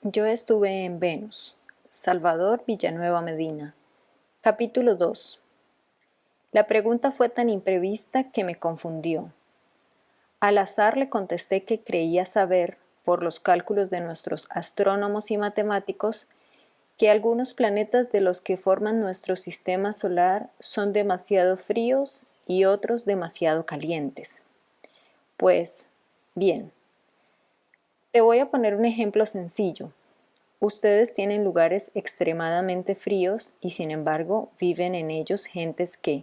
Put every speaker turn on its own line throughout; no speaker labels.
Yo estuve en Venus. Salvador Villanueva Medina. Capítulo 2. La pregunta fue tan imprevista que me confundió. Al azar le contesté que creía saber, por los cálculos de nuestros astrónomos y matemáticos, que algunos planetas de los que forman nuestro sistema solar son demasiado fríos y otros demasiado calientes. Pues, bien, te voy a poner un ejemplo sencillo. Ustedes tienen lugares extremadamente fríos y sin embargo viven en ellos gentes que,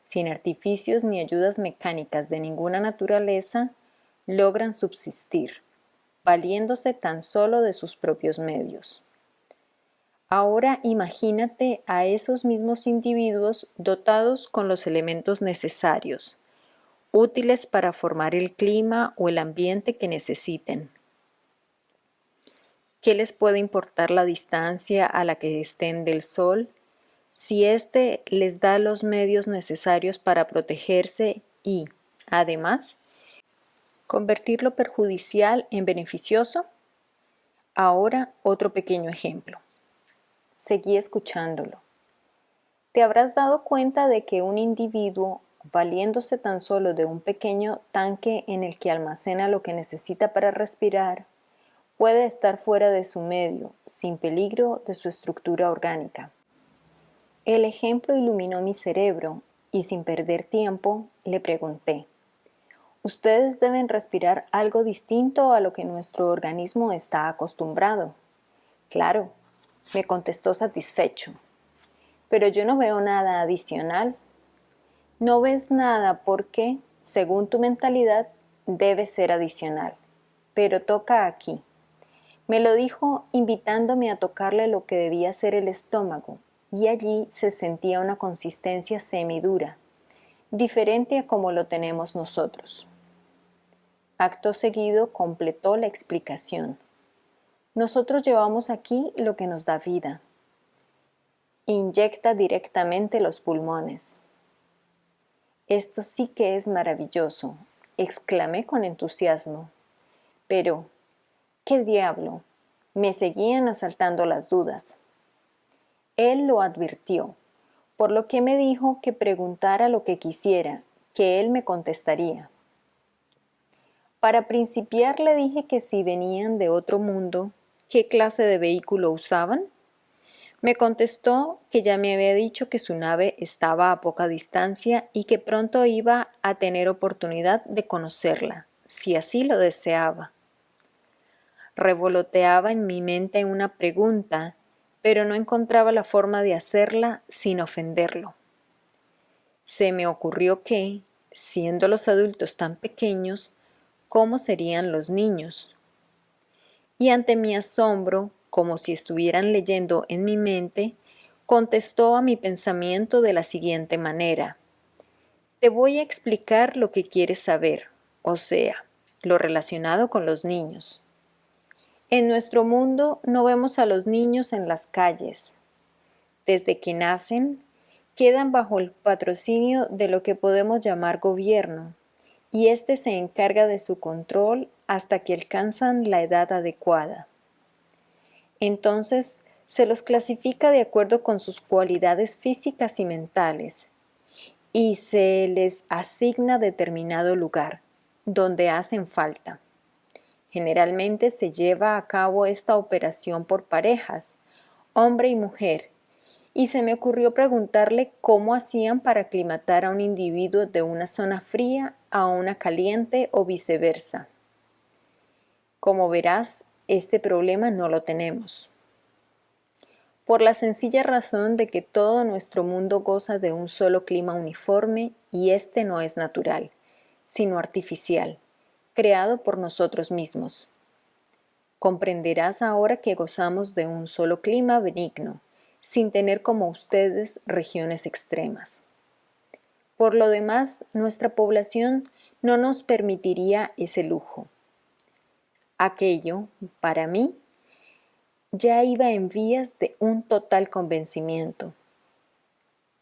sin artificios ni ayudas mecánicas de ninguna naturaleza, logran subsistir, valiéndose tan solo de sus propios medios. Ahora imagínate a esos mismos individuos dotados con los elementos necesarios, útiles para formar el clima o el ambiente que necesiten. ¿Qué les puede importar la distancia a la que estén del Sol, si éste les da los medios necesarios para protegerse y, además, convertir lo perjudicial en beneficioso? Ahora otro pequeño ejemplo. Seguí escuchándolo. Te habrás dado cuenta de que un individuo, valiéndose tan solo de un pequeño tanque en el que almacena lo que necesita para respirar, puede estar fuera de su medio, sin peligro de su estructura orgánica. El ejemplo iluminó mi cerebro y sin perder tiempo le pregunté: ustedes deben respirar algo distinto a lo que nuestro organismo está acostumbrado. Claro, me contestó satisfecho. Pero yo no veo nada adicional. No ves nada porque, según tu mentalidad, debe ser adicional. Pero toca aquí. Me lo dijo invitándome a tocarle lo que debía ser el estómago, y allí se sentía una consistencia semidura, diferente a como lo tenemos nosotros. Acto seguido completó la explicación. Nosotros llevamos aquí lo que nos da vida. Inyecta directamente los pulmones. Esto sí que es maravilloso, exclamé con entusiasmo. Pero, ¿qué diablo? Me seguían asaltando las dudas. Él lo advirtió, por lo que me dijo que preguntara lo que quisiera, que él me contestaría. Para principiar le dije que si venían de otro mundo, ¿qué clase de vehículo usaban? Me contestó que ya me había dicho que su nave estaba a poca distancia y que pronto iba a tener oportunidad de conocerla, si así lo deseaba. Revoloteaba en mi mente una pregunta, pero no encontraba la forma de hacerla sin ofenderlo. Se me ocurrió que, siendo los adultos tan pequeños, ¿cómo serían los niños? Y ante mi asombro, como si estuvieran leyendo en mi mente, contestó a mi pensamiento de la siguiente manera: te voy a explicar lo que quieres saber, o sea, lo relacionado con los niños. En nuestro mundo no vemos a los niños en las calles. Desde que nacen, quedan bajo el patrocinio de lo que podemos llamar gobierno, y éste se encarga de su control hasta que alcanzan la edad adecuada. Entonces, se los clasifica de acuerdo con sus cualidades físicas y mentales, y se les asigna determinado lugar, donde hacen falta. Generalmente se lleva a cabo esta operación por parejas, hombre y mujer, y se me ocurrió preguntarle cómo hacían para aclimatar a un individuo de una zona fría a una caliente o viceversa. Como verás, este problema no lo tenemos. Por la sencilla razón de que todo nuestro mundo goza de un solo clima uniforme y este no es natural, sino artificial, creado por nosotros mismos. Comprenderás ahora que gozamos de un solo clima benigno, sin tener como ustedes regiones extremas. Por lo demás, nuestra población no nos permitiría ese lujo. Aquello, para mí, ya iba en vías de un total convencimiento.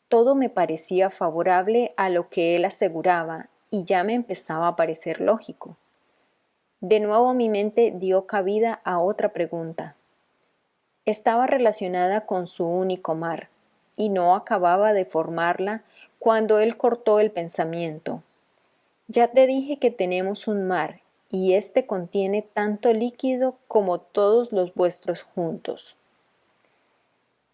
Todo me parecía favorable a lo que él aseguraba y ya me empezaba a parecer lógico. De nuevo mi mente dio cabida a otra pregunta. estaba relacionada con su único mar, y no acababa de formarla cuando él cortó el pensamiento. Ya te dije que tenemos un mar, y éste contiene tanto líquido como todos los vuestros juntos.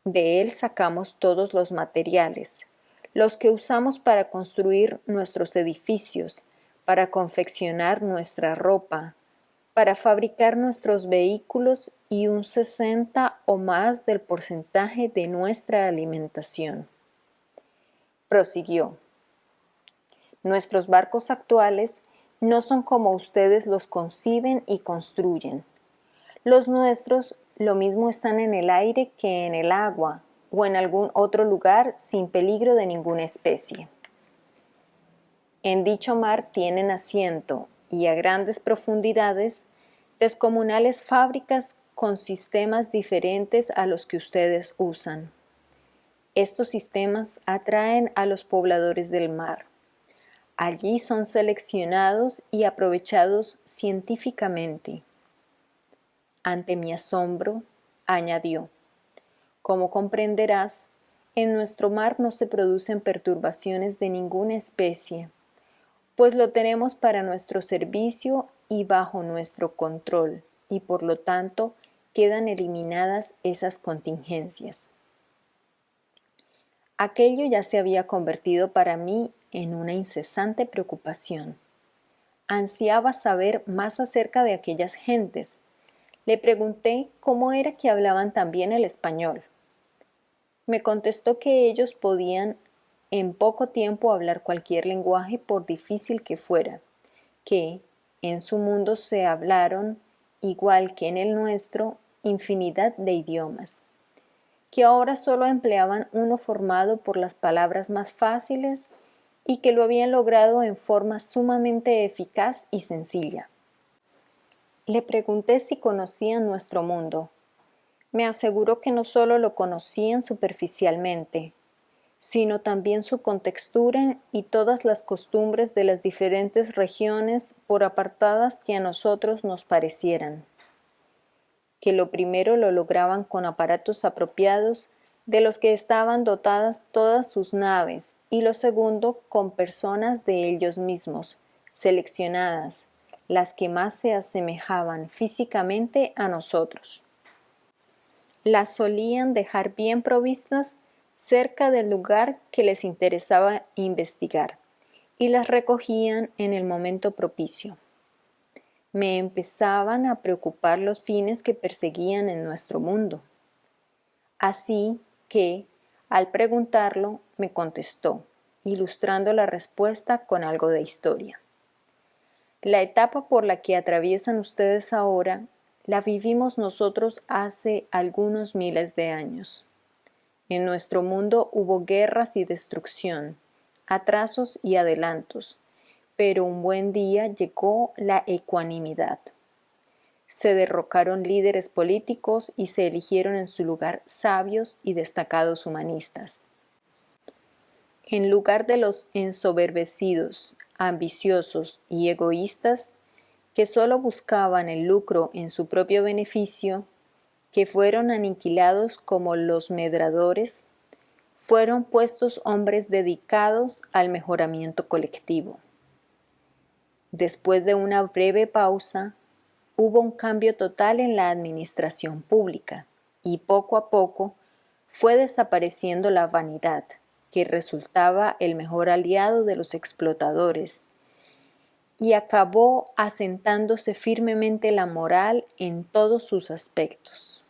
De él sacamos todos los materiales, los que usamos para construir nuestros edificios, para confeccionar nuestra ropa, para fabricar nuestros vehículos y un 60 o más del porcentaje de nuestra alimentación. Prosiguió. Nuestros barcos actuales no son como ustedes los conciben y construyen. Los nuestros lo mismo están en el aire que en el agua o en algún otro lugar sin peligro de ninguna especie. En dicho mar tienen asiento, y a grandes profundidades, descomunales fábricas con sistemas diferentes a los que ustedes usan. Estos sistemas atraen a los pobladores del mar. Allí son seleccionados y aprovechados científicamente. Ante mi asombro, añadió, como comprenderás, en nuestro mar no se producen perturbaciones de ninguna especie, pues lo tenemos para nuestro servicio y bajo nuestro control, y por lo tanto quedan eliminadas esas contingencias. Aquello ya se había convertido para mí en una incesante preocupación. Ansiaba saber más acerca de aquellas gentes. Le pregunté cómo era que hablaban tan bien el español. Me contestó que ellos podían en poco tiempo hablar cualquier lenguaje por difícil que fuera, que en su mundo se hablaron, igual que en el nuestro, infinidad de idiomas, que ahora solo empleaban uno formado por las palabras más fáciles y que lo habían logrado en forma sumamente eficaz y sencilla. Le pregunté si conocían nuestro mundo. Me aseguró que no solo lo conocían superficialmente, sino también su contextura y todas las costumbres de las diferentes regiones, por apartadas que a nosotros nos parecieran. Que lo primero lo lograban con aparatos apropiados de los que estaban dotadas todas sus naves, y lo segundo con personas de ellos mismos, seleccionadas, las que más se asemejaban físicamente a nosotros. Las solían dejar bien provistas cerca del lugar que les interesaba investigar, y las recogían en el momento propicio. Me empezaban a preocupar los fines que perseguían en nuestro mundo. Así que, al preguntarlo, me contestó, ilustrando la respuesta con algo de historia. La etapa por la que atraviesan ustedes ahora la vivimos nosotros hace algunos miles de años. En nuestro mundo hubo guerras y destrucción, atrasos y adelantos, pero un buen día llegó la ecuanimidad. Se derrocaron líderes políticos y se eligieron en su lugar sabios y destacados humanistas. En lugar de los ensoberbecidos, ambiciosos y egoístas, que solo buscaban el lucro en su propio beneficio, que fueron aniquilados como los medradores, fueron puestos hombres dedicados al mejoramiento colectivo. Después de una breve pausa, hubo un cambio total en la administración pública y poco a poco fue desapareciendo la vanidad, que resultaba el mejor aliado de los explotadores, y acabó asentándose firmemente la moral en todos sus aspectos.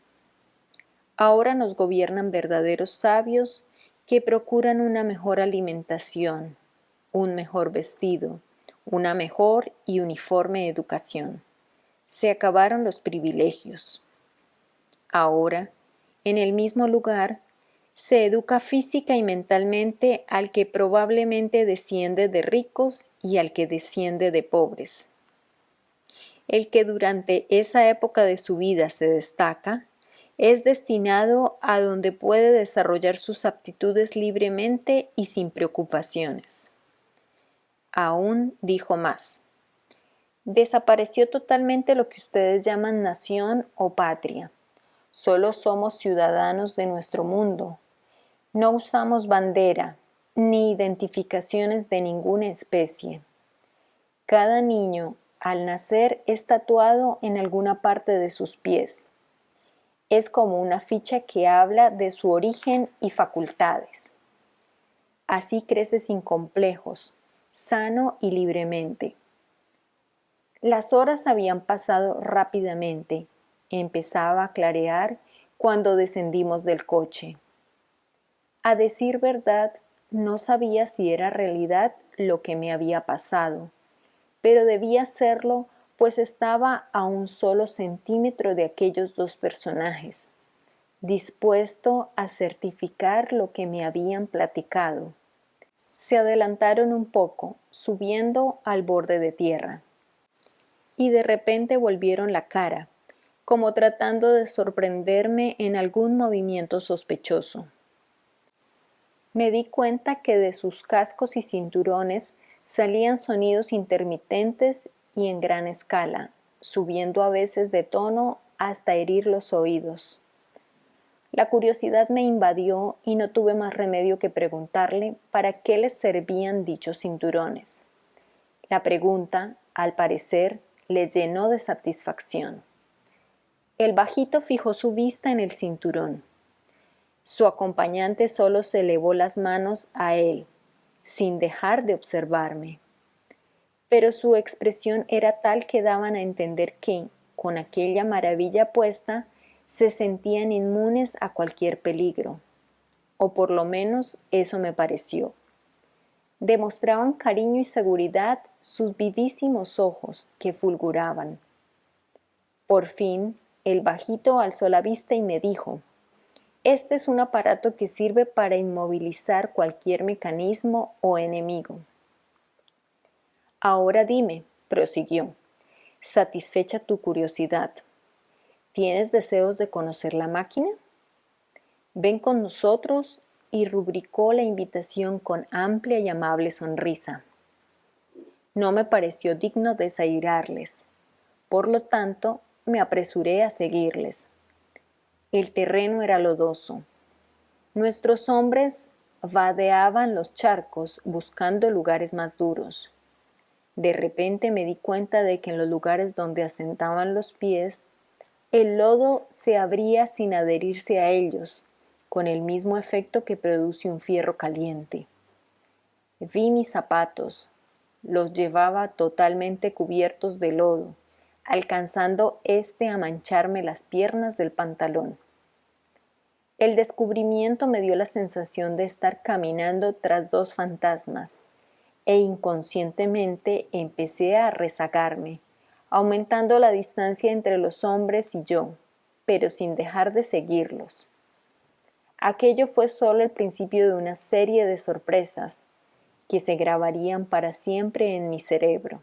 Ahora nos gobiernan verdaderos sabios que procuran una mejor alimentación, un mejor vestido, una mejor y uniforme educación. Se acabaron los privilegios. Ahora, en el mismo lugar, se educa física y mentalmente al que probablemente desciende de ricos y al que desciende de pobres. El que durante esa época de su vida se destaca, es destinado a donde puede desarrollar sus aptitudes libremente y sin preocupaciones. Aún dijo más. Desapareció totalmente lo que ustedes llaman nación o patria. Solo somos ciudadanos de nuestro mundo. No usamos bandera ni identificaciones de ninguna especie. Cada niño, al nacer, es tatuado en alguna parte de sus pies. Es como una ficha que habla de su origen y facultades. Así crece sin complejos, sano y libremente. Las horas habían pasado rápidamente. Empezaba a clarear cuando descendimos del coche. A decir verdad, no sabía si era realidad lo que me había pasado, pero debía serlo, pues estaba a un solo centímetro de aquellos dos personajes, dispuesto a certificar lo que me habían platicado. Se adelantaron un poco, subiendo al borde de tierra, y de repente volvieron la cara, como tratando de sorprenderme en algún movimiento sospechoso. Me di cuenta que de sus cascos y cinturones salían sonidos intermitentes y en gran escala, subiendo a veces de tono hasta herir los oídos. La curiosidad me invadió y no tuve más remedio que preguntarle para qué les servían dichos cinturones. La pregunta, al parecer, le llenó de satisfacción. El bajito fijó su vista en el cinturón. Su acompañante solo se elevó las manos a él, sin dejar de observarme. Pero su expresión era tal que daban a entender que, con aquella maravilla puesta, se sentían inmunes a cualquier peligro. O por lo menos eso me pareció. Demostraban cariño y seguridad sus vivísimos ojos que fulguraban. Por fin, el bajito alzó la vista y me dijo: «Este es un aparato que sirve para inmovilizar cualquier mecanismo o enemigo». «Ahora dime», prosiguió, satisfecha tu curiosidad, ¿tienes deseos de conocer la máquina? Ven con nosotros, y rubricó la invitación con amplia y amable sonrisa. No me pareció digno desairarles, por lo tanto me apresuré a seguirles. El terreno era lodoso. Nuestros hombres vadeaban los charcos buscando lugares más duros. De repente me di cuenta de que en los lugares donde asentaban los pies, el lodo se abría sin adherirse a ellos, con el mismo efecto que produce un fierro caliente. Vi mis zapatos, los llevaba totalmente cubiertos de lodo, alcanzando a mancharme las piernas del pantalón. El descubrimiento me dio la sensación de estar caminando tras dos fantasmas, e inconscientemente empecé a rezagarme, aumentando la distancia entre los hombres y yo, pero sin dejar de seguirlos. Aquello fue solo el principio de una serie de sorpresas que se grabarían para siempre en mi cerebro.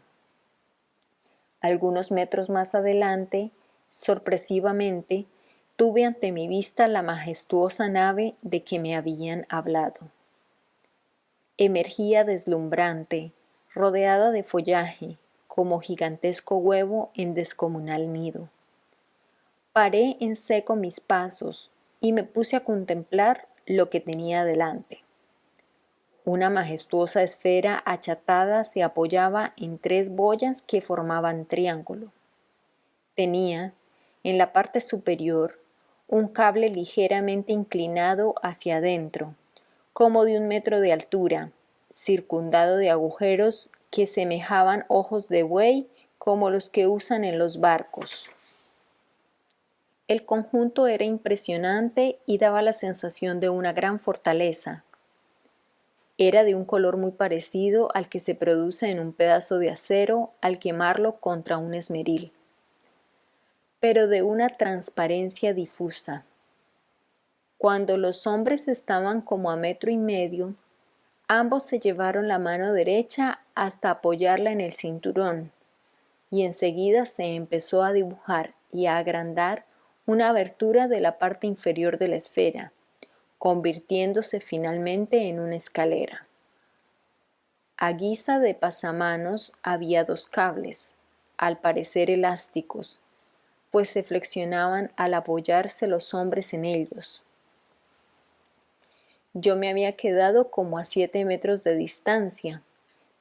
Algunos metros más adelante, sorpresivamente, tuve ante mi vista la majestuosa nave de que me habían hablado. Emergía deslumbrante, rodeada de follaje, como gigantesco huevo en descomunal nido. Paré en seco mis pasos y me puse a contemplar lo que tenía delante. Una majestuosa esfera achatada se apoyaba en tres boyas que formaban triángulo. Tenía, en la parte superior, un cable ligeramente inclinado hacia adentro, como de 1 metro de altura, circundado de agujeros que semejaban ojos de buey como los que usan en los barcos. El conjunto era impresionante y daba la sensación de una gran fortaleza. Era de un color muy parecido al que se produce en un pedazo de acero al quemarlo contra un esmeril, pero de una transparencia difusa. Cuando los hombres estaban como a 1,5 metros, ambos se llevaron la mano derecha hasta apoyarla en el cinturón, y enseguida se empezó a dibujar y a agrandar una abertura de la parte inferior de la esfera, convirtiéndose finalmente en una escalera. A guisa de pasamanos había 2 cables, al parecer elásticos, pues se flexionaban al apoyarse los hombres en ellos. Yo me había quedado como a 7 metros de distancia,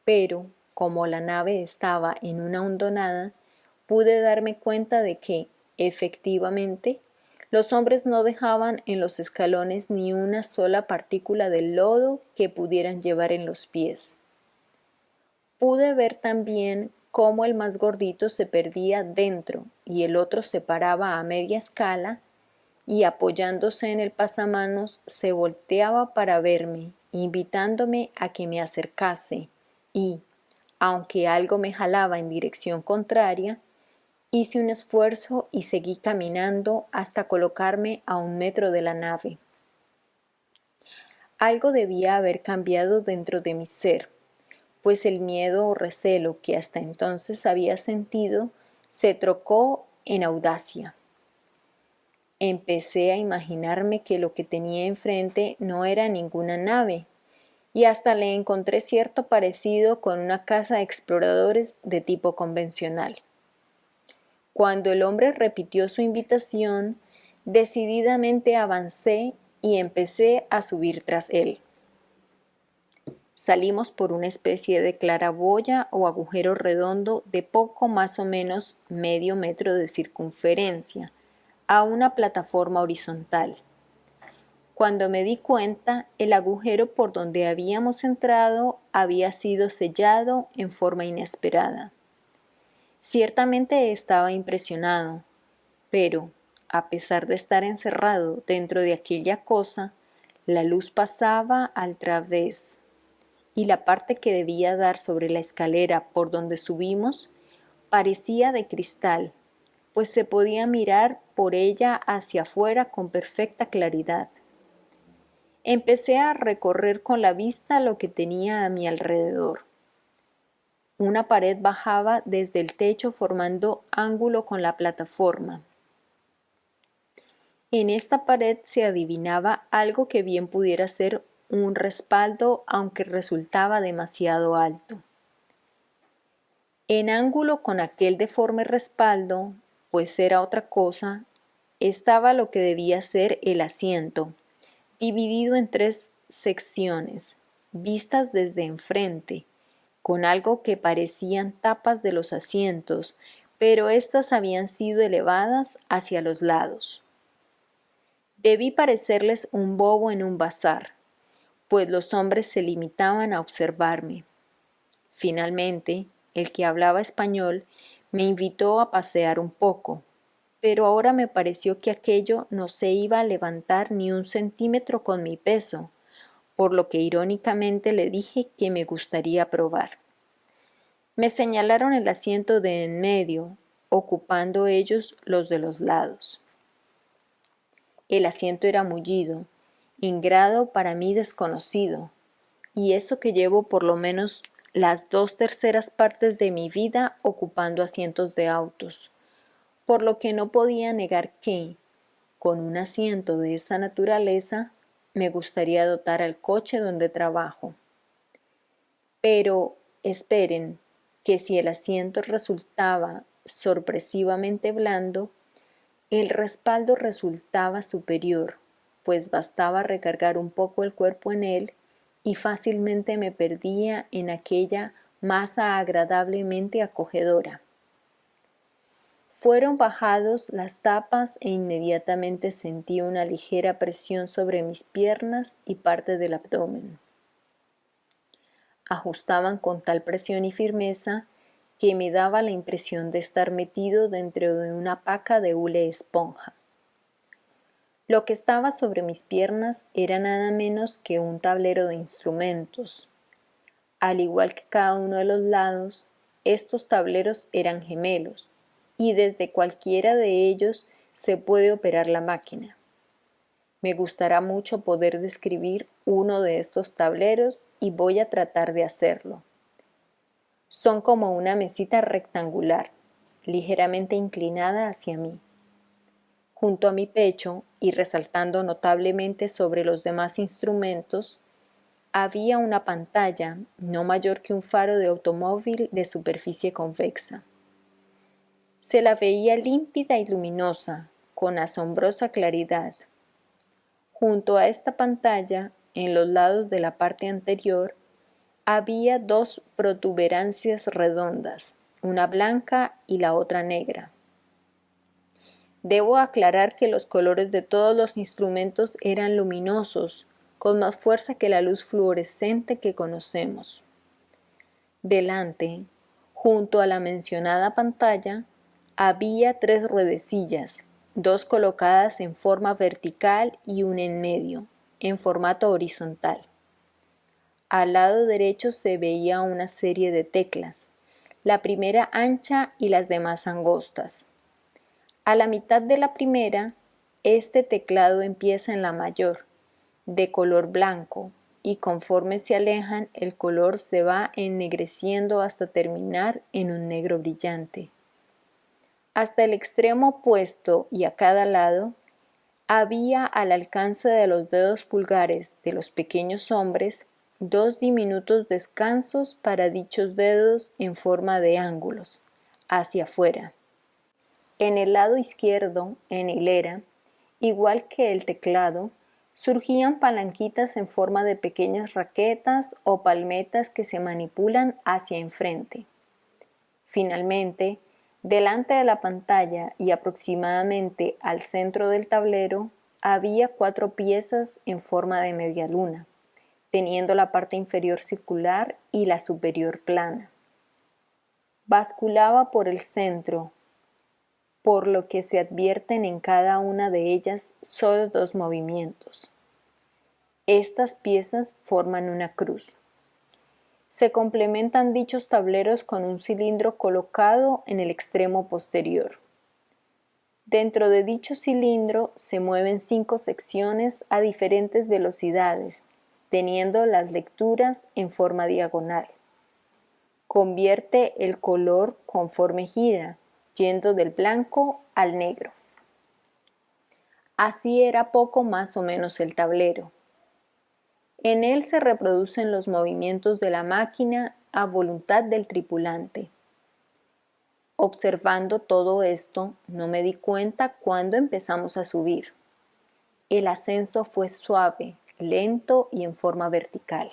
pero como la nave estaba en una hondonada, pude darme cuenta de que, efectivamente, los hombres no dejaban en los escalones ni una sola partícula de lodo que pudieran llevar en los pies. Pude ver también cómo el más gordito se perdía dentro y el otro se paraba a media escala y apoyándose en el pasamanos se volteaba para verme, invitándome a que me acercase y, aunque algo me jalaba en dirección contraria, hice un esfuerzo y seguí caminando hasta colocarme a 1 metro de la nave. Algo debía haber cambiado dentro de mi ser, pues el miedo o recelo que hasta entonces había sentido se trocó en audacia. Empecé a imaginarme que lo que tenía enfrente no era ninguna nave, y hasta le encontré cierto parecido con una casa de exploradores de tipo convencional. Cuando el hombre repitió su invitación, decididamente avancé y empecé a subir tras él. Salimos por una especie de claraboya o agujero redondo de poco más o menos medio metro de circunferencia, a una plataforma horizontal. Cuando me di cuenta, el agujero por donde habíamos entrado había sido sellado en forma inesperada. Ciertamente estaba impresionado, pero, a pesar de estar encerrado dentro de aquella cosa, la luz pasaba al través, y la parte que debía dar sobre la escalera por donde subimos parecía de cristal, pues se podía mirar por ella hacia afuera con perfecta claridad. Empecé a recorrer con la vista lo que tenía a mi alrededor. Una pared bajaba desde el techo formando ángulo con la plataforma. En esta pared se adivinaba algo que bien pudiera ser un respaldo, aunque resultaba demasiado alto. En ángulo con aquel deforme respaldo, pues era otra cosa, estaba lo que debía ser el asiento, dividido en 3 secciones, vistas desde enfrente, con algo que parecían tapas de los asientos, pero éstas habían sido elevadas hacia los lados. Debí parecerles un bobo en un bazar, pues los hombres se limitaban a observarme. Finalmente, el que hablaba español me invitó a pasear un poco, pero ahora me pareció que aquello no se iba a levantar ni 1 centímetro con mi peso, por lo que irónicamente le dije que me gustaría probar. Me señalaron el asiento de en medio, ocupando ellos los de los lados. El asiento era mullido, en grado para mí desconocido, y eso que llevo por lo menos las 2/3 partes de mi vida ocupando asientos de autos, por lo que no podía negar que, con un asiento de esa naturaleza, me gustaría dotar al coche donde trabajo. Pero, esperen, que si el asiento resultaba sorpresivamente blando, el respaldo resultaba superior, pues bastaba recargar un poco el cuerpo en él y fácilmente me perdía en aquella masa agradablemente acogedora. Fueron bajados las tapas e inmediatamente sentí una ligera presión sobre mis piernas y parte del abdomen. Ajustaban con tal presión y firmeza que me daba la impresión de estar metido dentro de una paca de hule esponja. Lo que estaba sobre mis piernas era nada menos que un tablero de instrumentos. Al igual que cada uno de los lados, estos tableros eran gemelos, y desde cualquiera de ellos se puede operar la máquina. Me gustará mucho poder describir uno de estos tableros y voy a tratar de hacerlo. Son como una mesita rectangular, ligeramente inclinada hacia mí. Junto a mi pecho y resaltando notablemente sobre los demás instrumentos, había una pantalla no mayor que un faro de automóvil de superficie convexa. Se la veía límpida y luminosa, con asombrosa claridad. Junto a esta pantalla, en los lados de la parte anterior, había dos protuberancias redondas, una blanca y la otra negra. Debo aclarar que los colores de todos los instrumentos eran luminosos, con más fuerza que la luz fluorescente que conocemos. Delante, junto a la mencionada pantalla, había 3 ruedecillas, 2 colocadas en forma vertical y una en medio, en formato horizontal. Al lado derecho se veía una serie de teclas, la primera ancha y las demás angostas. A la mitad de la primera, este teclado empieza en la mayor, de color blanco, y conforme se alejan el color se va ennegreciendo hasta terminar en un negro brillante. Hasta el extremo opuesto y a cada lado, había al alcance de los dedos pulgares de los pequeños hombres 2 diminutos descansos para dichos dedos en forma de ángulos, hacia afuera. En el lado izquierdo, en hilera, igual que el teclado, surgían palanquitas en forma de pequeñas raquetas o palmetas que se manipulan hacia enfrente. Finalmente, delante de la pantalla y aproximadamente al centro del tablero, había 4 piezas en forma de media luna, teniendo la parte inferior circular y la superior plana. Basculaba por el centro, por lo que se advierten en cada una de ellas solo 2 movimientos. Estas piezas forman una cruz. Se complementan dichos tableros con un cilindro colocado en el extremo posterior. Dentro de dicho cilindro se mueven 5 secciones a diferentes velocidades, teniendo las lecturas en forma diagonal. Convierte el color conforme gira, yendo del blanco al negro. Así era poco más o menos el tablero. En él se reproducen los movimientos de la máquina a voluntad del tripulante. Observando todo esto, no me di cuenta cuándo empezamos a subir. El ascenso fue suave, lento y en forma vertical.